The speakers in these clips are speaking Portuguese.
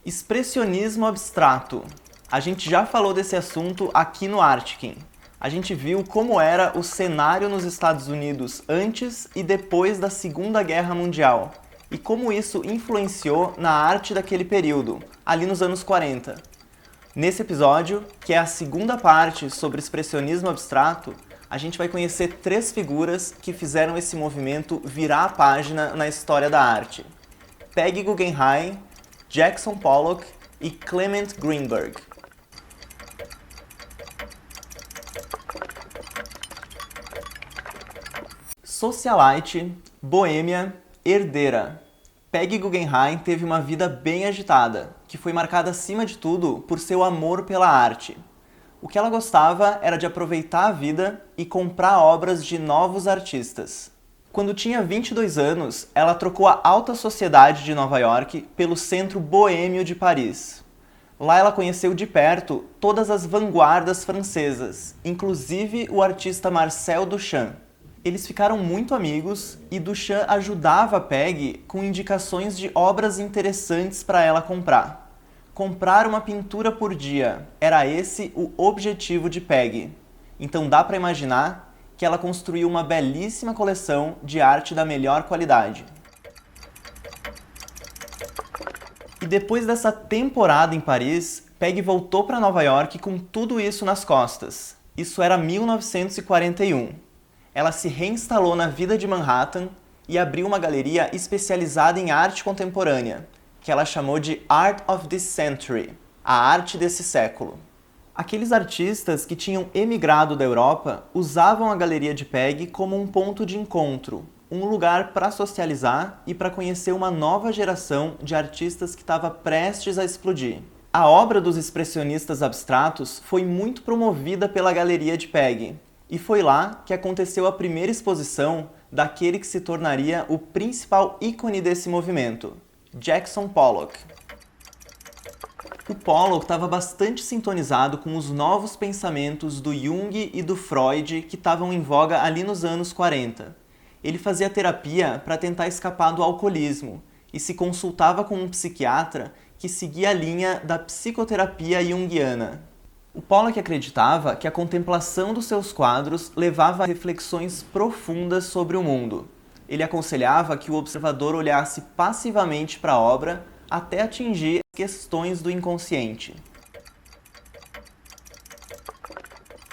Expressionismo abstrato. A gente já falou desse assunto aqui no Artkin. A gente viu como era o cenário nos Estados Unidos antes e depois da Segunda Guerra Mundial e como isso influenciou na arte daquele período, ali nos anos 40. Nesse episódio, que é a segunda parte sobre expressionismo abstrato, a gente vai conhecer 3 figuras que fizeram esse movimento virar a página na história da arte: Peggy Guggenheim, Jackson Pollock e Clement Greenberg. Socialite, boêmia, herdeira. Peggy Guggenheim teve uma vida bem agitada, que foi marcada acima de tudo por seu amor pela arte. O que ela gostava era de aproveitar a vida e comprar obras de novos artistas. Quando tinha 22 anos, ela trocou a alta sociedade de Nova York pelo centro boêmio de Paris. Lá ela conheceu de perto todas as vanguardas francesas, inclusive o artista Marcel Duchamp. Eles ficaram muito amigos e Duchamp ajudava a Peggy com indicações de obras interessantes para ela comprar. Comprar uma pintura por dia, era esse o objetivo de Peggy. Então dá para imaginar que ela construiu uma belíssima coleção de arte da melhor qualidade. E depois dessa temporada em Paris, Peggy voltou para Nova York com tudo isso nas costas. Isso era 1941. Ela se reinstalou na vida de Manhattan e abriu uma galeria especializada em arte contemporânea, que ela chamou de Art of this Century, a arte desse século. Aqueles artistas que tinham emigrado da Europa usavam a galeria de Peggy como um ponto de encontro, um lugar para socializar e para conhecer uma nova geração de artistas que estava prestes a explodir. A obra dos expressionistas abstratos foi muito promovida pela galeria de Peggy, e foi lá que aconteceu a primeira exposição daquele que se tornaria o principal ícone desse movimento, Jackson Pollock. O Pollock estava bastante sintonizado com os novos pensamentos do Jung e do Freud que estavam em voga ali nos anos 40. Ele fazia terapia para tentar escapar do alcoolismo e se consultava com um psiquiatra que seguia a linha da psicoterapia junguiana. O Pollock acreditava que a contemplação dos seus quadros levava a reflexões profundas sobre o mundo. Ele aconselhava que o observador olhasse passivamente para a obra até atingir as questões do inconsciente.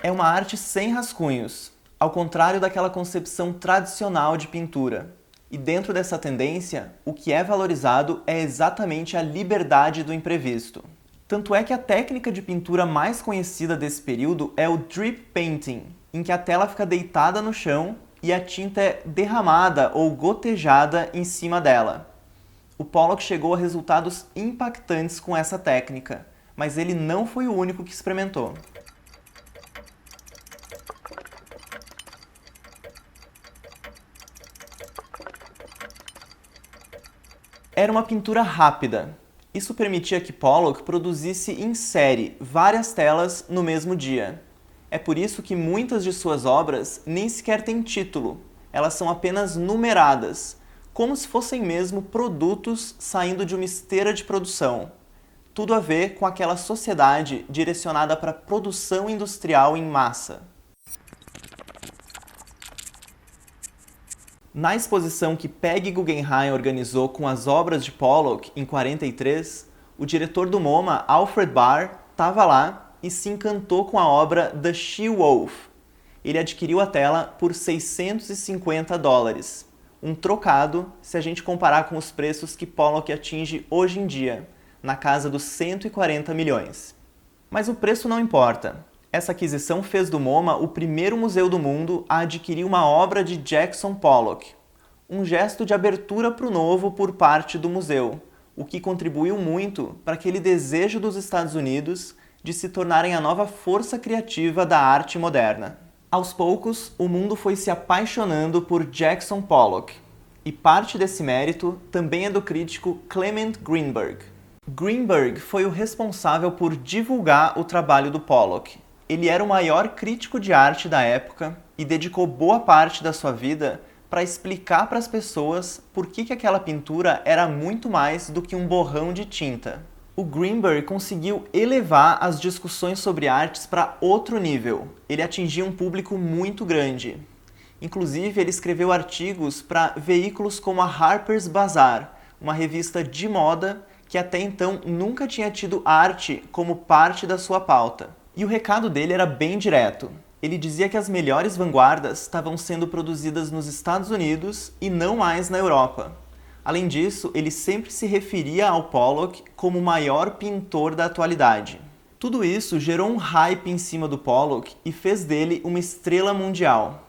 É uma arte sem rascunhos, ao contrário daquela concepção tradicional de pintura. E dentro dessa tendência, o que é valorizado é exatamente a liberdade do imprevisto. Tanto é que a técnica de pintura mais conhecida desse período é o drip painting, em que a tela fica deitada no chão e a tinta é derramada ou gotejada em cima dela. O Pollock chegou a resultados impactantes com essa técnica, mas ele não foi o único que experimentou. Era uma pintura rápida. Isso permitia que Pollock produzisse em série várias telas no mesmo dia. É por isso que muitas de suas obras nem sequer têm título, elas são apenas numeradas, como se fossem mesmo produtos saindo de uma esteira de produção. Tudo a ver com aquela sociedade direcionada para a produção industrial em massa. Na exposição que Peggy Guggenheim organizou com as obras de Pollock em 43, o diretor do MoMA, Alfred Barr, estava lá e se encantou com a obra The She-Wolf. Ele adquiriu a tela por $650, um trocado se a gente comparar com os preços que Pollock atinge hoje em dia, na casa dos 140 milhões. Mas o preço não importa. Essa aquisição fez do MoMA o primeiro museu do mundo a adquirir uma obra de Jackson Pollock, um gesto de abertura para o novo por parte do museu, o que contribuiu muito para aquele desejo dos Estados Unidos de se tornarem a nova força criativa da arte moderna. Aos poucos, o mundo foi se apaixonando por Jackson Pollock, e parte desse mérito também é do crítico Clement Greenberg. Greenberg foi o responsável por divulgar o trabalho do Pollock. Ele era o maior crítico de arte da época e dedicou boa parte da sua vida para explicar para as pessoas por que aquela pintura era muito mais do que um borrão de tinta. O Greenberg conseguiu elevar as discussões sobre artes para outro nível. Ele atingia um público muito grande. Inclusive, ele escreveu artigos para veículos como a Harper's Bazaar, uma revista de moda que até então nunca tinha tido arte como parte da sua pauta. E o recado dele era bem direto. Ele dizia que as melhores vanguardas estavam sendo produzidas nos Estados Unidos e não mais na Europa. Além disso, ele sempre se referia ao Pollock como o maior pintor da atualidade. Tudo isso gerou um hype em cima do Pollock e fez dele uma estrela mundial.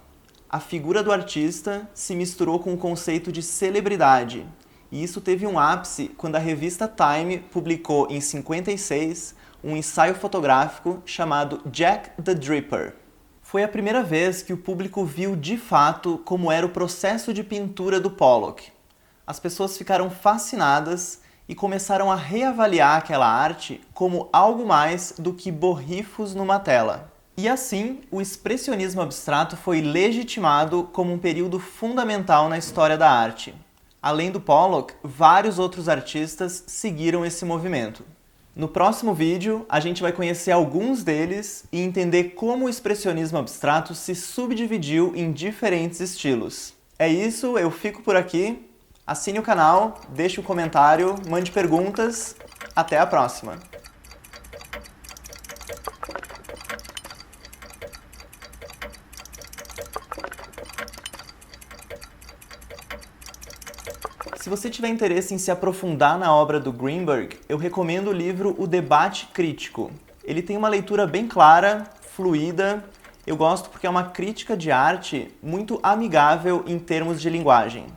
A figura do artista se misturou com o conceito de celebridade, e isso teve um ápice quando a revista Time publicou em 56 um ensaio fotográfico chamado Jack the Dripper. Foi a primeira vez que o público viu de fato como era o processo de pintura do Pollock. As pessoas ficaram fascinadas e começaram a reavaliar aquela arte como algo mais do que borrifos numa tela. E assim, o expressionismo abstrato foi legitimado como um período fundamental na história da arte. Além do Pollock, vários outros artistas seguiram esse movimento. No próximo vídeo, a gente vai conhecer alguns deles e entender como o expressionismo abstrato se subdividiu em diferentes estilos. É isso, eu fico por aqui. Assine o canal, deixe um comentário, mande perguntas. Até a próxima! Se você tiver interesse em se aprofundar na obra do Greenberg, eu recomendo o livro O Debate Crítico. Ele tem uma leitura bem clara, fluida. Eu gosto porque é uma crítica de arte muito amigável em termos de linguagem.